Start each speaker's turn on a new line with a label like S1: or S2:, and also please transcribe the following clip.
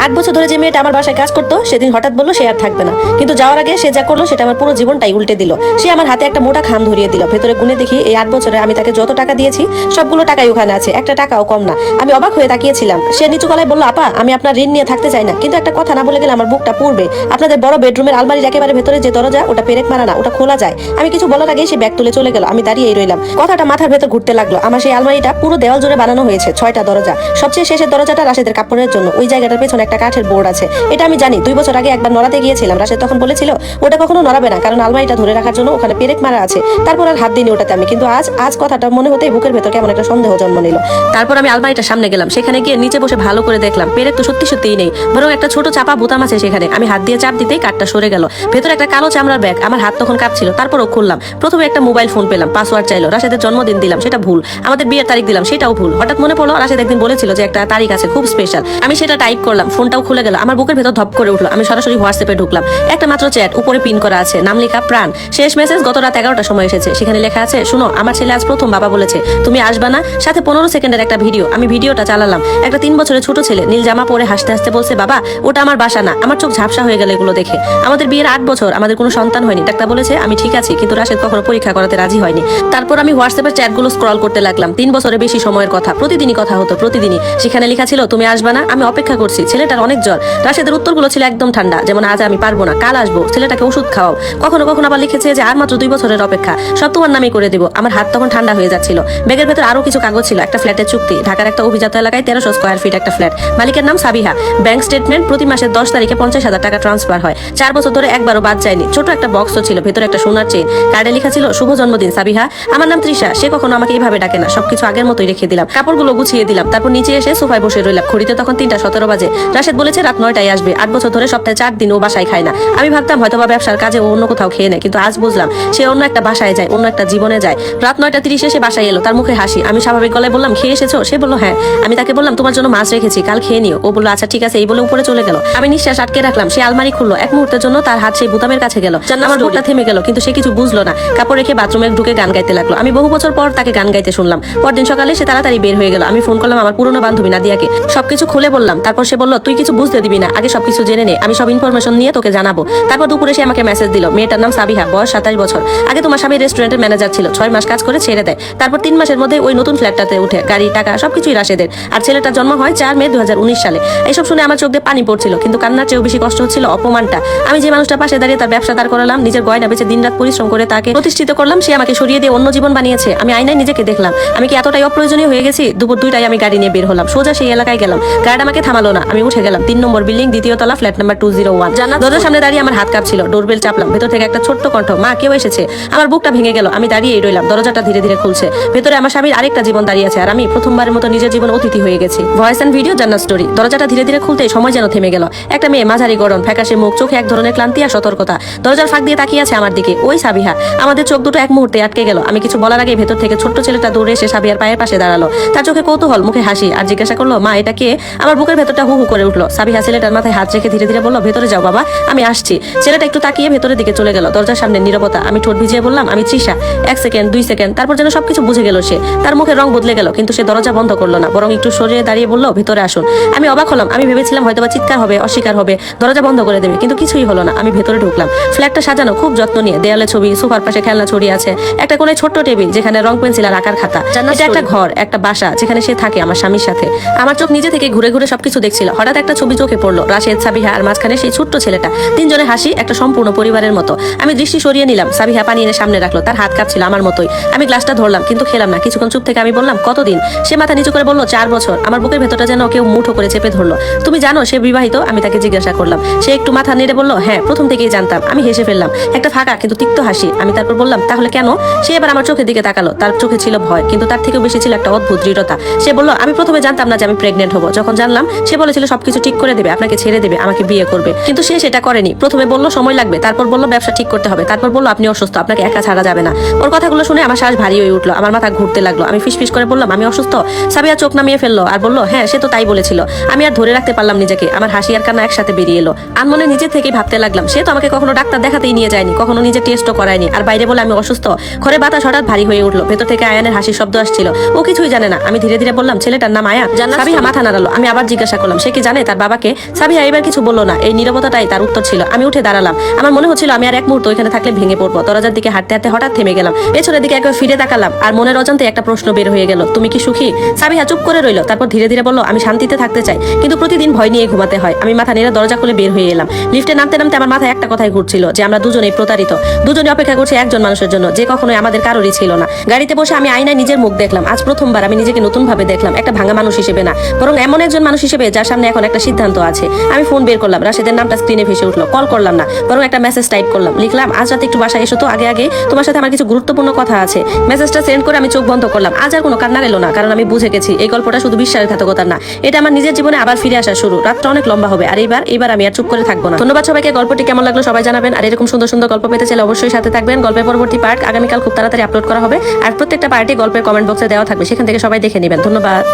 S1: 8 বছর ধরে যে মেয়েটা আমার বাসায় কাজ করতো সেদিন হঠাৎ বললো সে আর থাকবে না, কিন্তু যাওয়ার আগে সে যা করলো সেটা আমার পুরো জীবনটাই উল্টে দিল। সে আমার হাতে একটা মোটা খাম ধরিয়ে দিল। ভেতরে গুনে দেখি এই 8 বছরে আমি তাকে যত টাকা দিয়েছি সবগুলো টাকাই ওখানে আছে, একটা টাকাও কম না। আমি অবাক হয়ে তাকিয়েছিলাম। সে নিচু গলায় বললো, আপা আমি আপনার ঋণ নিয়ে থাকতে চাই না, কিন্তু একটা কথা না বলে গেলে আমার বুকটা পুড়বে। আপনাদের বড় বেডরুমের আলমারির একেবারে ভেতরে যে দরজা, ওটা পেরেক মারা না, ওটা খোলা যায়। আমি কিছু বলার আগে সে ব্যাগ তুলে চলে গেল। আমি দাঁড়িয়েই রইলাম। কথাটা মাথার ভেতর ঘুরতে লাগলো। আমার সেই আলমারিটা পুরো দেওয়াল জুড়ে বানানো হয়েছে 6টা দরজা। সবচেয়ে শেষের দরজাটা রাশেদের কাপড়ের জন্য। ওই জায়গাটার পেছনে একটা কাঠের বোর্ড আছে। এটা আমি জানি। 2 বছর আগে একবার নড়াতে গিয়েছিলাম। রাশেদ তখন বলেছিল ওটা কখনো নড়াবে না, কারণ আলমারিটা ধরে রাখার জন্য ওখানে পেরেক মারা আছে। তারপর আর হাত দিইনি ওটাতে আমি। কিন্তু আজ কথাটা মনে হতেই বুকের ভেতর কেমন একটা সন্দেহ জন্ম নিল। তারপর আমি আলমারিটার সামনে গেলাম। সেখানে গিয়ে নিচে বসে ভালো করে দেখলাম পেরেক তো সত্যিই নেই, বরং একটা ছোট চাপা বোতাম আছে সেখানে। আমি হাত দিয়ে চাপ দিতেই কাঠটা সরে গেল। ভেতরে একটা কালো চামড়ার ব্যাগ। আমার হাত তখন কাঁপছিল। তারপরও খুললাম। প্রথমে একটা মোবাইল ফোন পেলাম। পাসওয়ার্ড চাইলো। রাশেদের জন্মদিন দিলাম, সেটা ভুল। আমাদের বিয়ের তারিখ দিলাম, সেটাও ভুল। হঠাৎ মনে পড়লো রাশেদ একদিন বলেছিল যে একটা তারিখ আছে খুব স্পেশাল। আমি সেটা টাইপ করলাম। ফোনটাও খুলে গেল। আমার বুকের ভেতর ধপ করে উঠলো। আমি সরাসরি হোয়াটসঅ্যাপে ঢুকলাম। একটা মাত্র চ্যাট, উপরে পিন করা আছে, নাম লেখা প্রাণ। শেষ মেসেজ গত রাত 11টার সময় এসেছে। সেখানে লেখা আছে, শুনো আমার ছেলে আজ প্রথম বাবা বলেছে, তুমি আসবা না? সাথে 15 সেকেন্ডের একটা ভিডিও। আমি ভিডিওটা চালালাম। একটা 3 বছরের ছোট ছেলে নীল জামা পরে হাসতে হাসতে বলছে, বাবা ওটা আমার বাসা না। আমার চোখ ঝাপসা হয়ে গেল এগুলো দেখে। আমাদের বিয়ের 8 বছর, আমাদের কোনো সন্তান হয়নি। ডাক্তার বলেছে আমি ঠিক আছি, কিন্তু রাশেদ কখনো পরীক্ষা করাতে রাজি হয়নি। তারপর আমি হোয়াটসঅ্যাপের চ্যাটগুলো স্ক্রল করতে লাগলাম। 3 বছরের বেশি সময়ের কথা। প্রতিদিনই কথা হতো, প্রতিদিনই। সেখানে লেখা ছিল, তুমি আসবা না? আমি অপেক্ষা করছি। ছেলেটার অনেক জ্বর। রাশেদের উত্তরগুলো ছিল একদম ঠান্ডা, যেমন আজ আমি পারবো না, কাল আসবো, ছেলেটাকে ওষুধ খাওয়াও। কখনো কখনো আবার লিখেছে যে আর মাত্র 2 বছরের অপেক্ষা, সব তোমার নামে করে দেবো। আমার হাত তখন ঠান্ডা হয়ে যাচ্ছিল। ব্যাগের ভেতর আরো কিছু কাগজ ছিল। একটা ফ্ল্যাটের চুক্তি, ঢাকার একটা অভিজাত এলাকায় 1300 স্কয়ার ফিট একটা ফ্ল্যাট, মালিকের নাম সাবিহা। ব্যাংক স্টেটমেন্ট, প্রতি মাসের 10 তারিখে 50,000 টাকা ট্রান্সফার হয়। 4 বছর ধরে একবারও বাদ যায়নি। ছোট একটা বক্সও ছিল, ভেতরে একটা সোনার চেইন। কার্ডে লেখা ছিল, শুভ জন্মদিন সাবিহা। আমার নাম তৃষা। সে কখনো আমাকে এইভাবে ডাকে না। সবকিছু আগের মতোই রেখে দিলাম। কাপড়গুলো গুছিয়ে দিলাম। তারপর নিচে এসে সোফায় বসে রইলাম। ঘড়িতে তখন 3টা 17 বাজে। রাশেদ বলেছে রাত 9টায় আসবে। 8 বছর ধরে সপ্তাহে 4 দিন ও বাসায় খায় না। আমি ভাবতাম হয়তোবা ব্যবসার কাজে ও অন্য কোথাও খেয়ে নেয়, কিন্তু আজ বুঝলাম সে অন্য একটা বাসায় যায়, অন্য একটা জীবনে যায়। রাত 9:30 সে বাসায় এলো। তার মুখে হাসি। আমি স্বাভাবিক গলায় বললাম, খেয়ে এসেছো? সে বললো হ্যাঁ। আমি তাকে বললাম, তোমার জন্য মাছ রেখেছি, কাল খেয়ে নিও। ও বললো আচ্ছা ঠিক আছে, এই বলে উপরে চলে গেল। আমি নিঃশ্বাস আটকে রাখলাম। সে আলমারি খুললো। এক মুহূর্তের জন্য তার হাত সেই বোতামের কাছে গেল। আমার বুকটা থেমে গেল, কিন্তু সে কিছু বুঝলো না। কাপড় রেখে বাথরুমে ঢুকে গান গাইতে লাগলো। আমি বহু বছর পর তাকে গান গাইতে শুনলাম। পরদিন সকালে সে তাড়াতাড়ি বের হয়ে গেল। আমি ফোন করলাম আমার পুরনো বান্ধবী নাদিয়াকে। সবকিছু খুলে বললাম। তারপর সে বলল, তুই কিছু বুঝতে দিবি না, আগে সবকিছু জেনে নে, আমি সব ইনফরমেশন নিয়ে তোকে জানাবো। তারপর দুপুরে সে আমাকে মেসেজ দিল। মেয়েটার নাম সাবিহা, বয়স 27 বছর। আগে তোমার স্বামী রেস্টুরেন্টের ম্যানেজার ছিল, 6 মাস কাজ করে ছেড়ে দেয়। তারপর 3 মাসের মধ্যে ওই নতুন ফ্ল্যাটটাতে উঠে। গাড়ি, টাকা সবকিছুই রাশেদের। আর ছেলেটার জন্ম হয় 4 মে 2019 সালে। এইসব শুনে আমার চোখ দিয়ে পানি পড়ছিল, কিন্তু কান্নার চেয়েও বেশি কষ্ট হচ্ছিল অপমানটা। আমি যে মানুষটার পাশে দাঁড়িয়ে তার ব্যবসা দাঁড় করালাম, নিজের গয়না বেচে দিনরাত পরিশ্রম করে তাকে প্রতিষ্ঠিত করলাম, সে আমাকে সরিয়ে দিয়ে অন্য জীবন বানিয়েছে। আমি আয়নায় নিজেকে দেখলাম। আমি কি এতটাই অপ্রয়োজনীয় হয়ে গেছি? দুপুর 2টায় আমি গাড়ি নিয়ে বের হলাম। সোজা সেই এলাকায় গেলাম। গার্ড আমাকে থামালো না। আমি উঠে গেলাম। 3 নম্বর বিল্ডিং, 2য় তলা, ফ্ল্যাট নাম্বার 201। দরজার সামনে দাঁড়িয়ে আমার হাত কাঁপছিল। ডোরবেল চাপলাম। ভেতর থেকে একটা ছোট্ট কণ্ঠ, মা কেউ এসেছে। আমার বুকটা ভেঙে গেল। আমি দাঁড়িয়েই রইলাম। দরজাটা ধীরে ধীরে খুলছে। ভেতরে আমার স্বামীর আরেকটা জীবন দাঁড়িয়ে আছে, আর আমি প্রথমবারের মতো নিজের জীবন অতিথি হয়ে গেছি। ভয়েস এন্ড ভিডিও, জান্নাত স্টোরি। দরজাটা ধীরে ধীরে খুলতেই সময় যেন থেমে গেল। একটা মেয়ে, মাঝারি গড়ন, ফ্যাকাশে মুখ, চোখে এক ধরনের ক্লান্তি আর সতর্কতা। দরজার ফাঁক দিয়ে তাকিয়ে আছে আমার দিকে। ওই সাবিহা। আমাদের চোখ দুটো এক মুহূর্তে আটকে গেল। আমি কিছু বলার আগে ভেতর থেকে ছোট্ট ছেলেটা দৌড়ে এসে সাবিহার পায়ের পাশে দাঁড়ালো। তার চোখে কৌতূহল, মুখে হাসি, আর জিজ্ঞাসা করলো, মা এটা কে? আমার বুকের ভেতরটা হু হু করে উঠলো। সাবিহা ছেলেটার মাথায় হাত রেখে ধীরে ধীরে বলল, ভেতরে যাও বাবা, আমি আসছি। ছেলেটা একটু তাকিয়ে ভেতরের দিকে চলে গেল। দরজার সামনে নীরবতা। আমি ঠোঁট ভিজিয়ে বললাম, আমি তৃষা। 1 সেকেন্ড, 2 সেকেন্ড, তারপর যেন সবকিছু বুঝে গেল সে। তার মুখের রং বদলে গেল, কিন্তু সে দরজা বন্ধ করলো না, বরং একটু সরিয়ে দাঁড়িয়ে বলল, ভেতরে আসুন। আমি অবাক হলাম। আমি ভেবেছিলাম হয়তোবা চিৎকার হবে, অস্বীকার হবে, দরজা বন্ধ করে দেবে, কিন্তু কিছুই হলো না। আমি ভেতরে ঢুকলাম। ফ্ল্যাটটা সাজানো খুব যত্ন নিয়ে। দেয়ালে ছবি, সোফার পাশে খেলনা ছড়িয়ে আছে। একটা কোণে ছোট্ট টেবিল, যেখানে রং পেন্সিল আর আঁকার খাতা। এটা একটা ঘর, একটা বাসা, যেখানে সে থাকে আমার স্বামীর সাথে। আমার চোখ নিজে থেকে ঘুরে ঘুরে সবকিছু দেখছিল। হঠাৎ একটা ছবি চোখে পড়লো, রাশেদ, সাবিহা, আর মাঝখানে সেই ছোট্ট ছেলেটা। 3 জনের হাসি, একটা সম্পূর্ণ পরিবারের মতো। আমি দৃষ্টি সরিয়ে নিলাম। সাবিহা পানি এনে সামনে রাখলো। তার হাত কাঁপছিল আমার মতোই। আমি গ্লাসটা ধরলাম, কিন্তু খেলাম না। কিছুক্ষণ চুপ থেকে আমি বললাম, কতদিন? সে মাথা নিচু করে বলল, 4 বছর। আমার বুকের ভেতরটা যেন কেউ মুঠো করে চেপে ধরলো। তুমি জানো সে বিবাহিত? আমি তাকে জিজ্ঞাসা করলাম। সে একটু মাথা নেড়ে বলল, হ্যাঁ, প্রথম থেকেই জানতাম। আমি হেসে ফেললাম, একটা ফাঁকা কিন্তু তিক্ত হাসি। আমি তারপর বললাম, তাহলে কেন? সে এবার আমার চোখের দিকে তাকালো। তার চোখে ছিল ভয়, কিন্তু তার থেকেও বেশি ছিল একটা অদ্ভুত দৃঢ়তা। সে বলল, আমি প্রথমে জানতাম না যে আমি প্রেগনেন্ট হবো। যখন জানলাম, সে বলেছিল সবকিছু ঠিক করে দেবে, আপনাকে ছেড়ে দেবে, আমাকে বিয়ে করবে। কিন্তু সে সেটা করেনি। প্রথমে বলল সময় লাগবে, তারপর বলল ব্যবসা ঠিক করতে হবে, তারপর বলল আপনি অসুস্থ, আপনাকে একা ছাড়া যাবে না। ওর কথাগুলো শুনে আমার শ্বাস ভারী হয়ে উঠলো। আমার মাথা ঘুরতে লাগলো। আমি ফিসফিস করে বললাম, আমি অসুস্থ? সাবিয়া চোখ নামিয়ে ফেললো আর বলল, হ্যাঁ, সে তো তাই বলেছিল। আমি আর ধরে রাখতে পারলাম নিজেকে। আমার হাসি আর কান্না একসাথে বেরিয়ে এলো। আনমনে নিজে থেকেই ভাবতে লাগলাম, সে তো আমাকে কখনো ডাক্তার দেখাতেই নিয়ে যায়নি, কখনো নিজে টেস্টও করায়নি, আর বাইরে বলে আমি অসুস্থ। ঘরে বাতাস হঠাৎ ভারী হয়ে উঠলো। ভেতর থেকে আয়ানের হাসির শব্দ আসছিল। ও কিছুই জানে না। আমি ধীরে ধীরে বললাম, ছেলেটার নাম আয়া। সাবিহা মাথা নাড়ালো। আমি আবার জিজ্ঞাসা করলাম, সে কি জানে জানে তার বাবাকে? সাবিহা এবার কিছু বললো না, এই নীরবতাটাই তার উত্তর ছিল। আমি উঠে দাঁড়ালাম। আমার মনে হচ্ছিল আমি আর এক মুহূর্ত ওইখানে থাকলে ভেঙে পড়বো। দরজার দিকে হাঁটতে হাঁটতে হঠাৎ থেমে গেলাম, পেছনের দিকে একবার ফিরে তাকালাম, আর মনের অজান্তে একটা প্রশ্ন বের হয়ে গেল, তুমি কি সুখী? সাবিহা চুপ করে রইল, তারপর ধীরে ধীরে বলল, আমি শান্তিতে থাকতে চাই, কিন্তু প্রতিদিন ভয় নিয়ে ঘুমাতে হয়। আমি মাথা নেড়ে দরজা খুলে বের হয়ে এলাম। লিফটে নামতে নামতে আমার মাথায় একটা কথাই ঘুরছিল, যে আমরা দুজনেই প্রতারিত, দুজনে অপেক্ষা করছি একজন মানুষের জন্য, যে কখনোই আমাদের কারোরই ছিল না। গাড়িতে বসে আমি আয়নায় নিজের মুখ দেখলাম। আজ প্রথমবার আমি নিজেকে নতুন ভাবে দেখলাম, একটা ভাঙা মানুষ হিসেবে না, বরং এমন একজন মানুষ হিসেবে যার সামনে এখন একটা সিদ্ধান্ত আছে। আমি ফোন বের করলাম, রাশেদের নামটা স্ক্রিনে ভেসে উঠলো। কল করলাম না, বরং একটা মেসেজ টাইপ করলাম। লিখলাম, আজ রাতে একটু বাসায় এসো তো, আগে আগে তোমার সাথে আমার কিছু গুরুত্বপূর্ণ কথা আছে। মেসেজটা সেন্ড করে আমি চোখ বন্ধ করলাম। আজ আর কোনো কান্না গেল না, কারণ আমি বুঝে গেছি এই গল্পটা শুধু বিশ্বাসঘাতকতার না, এটা আমার নিজের জীবনে আবার ফিরে আসা শুরু। রাতটা অনেক লম্বা হবে, আর এইবার আমি আর চুপ করে থাকবো না। ধন্যবাদ সবাইকে। গল্পটি কেমন লাগলো সবাই জানাবেন, আর এরকম সুন্দর সুন্দর গল্প পেতে চাইলে অবশ্যই সাথে থাকবেন। গল্পের পরবর্তী পার্ট আগামীকাল খুব তাড়াতাড়ি আপলোড করা হবে, আর প্রত্যেকটা পার্টি গল্পের কমেন্ট বক্সে দেওয়া থাকবে, সেখান থেকে সবাই দেখে নেবেন। ধন্যবাদ।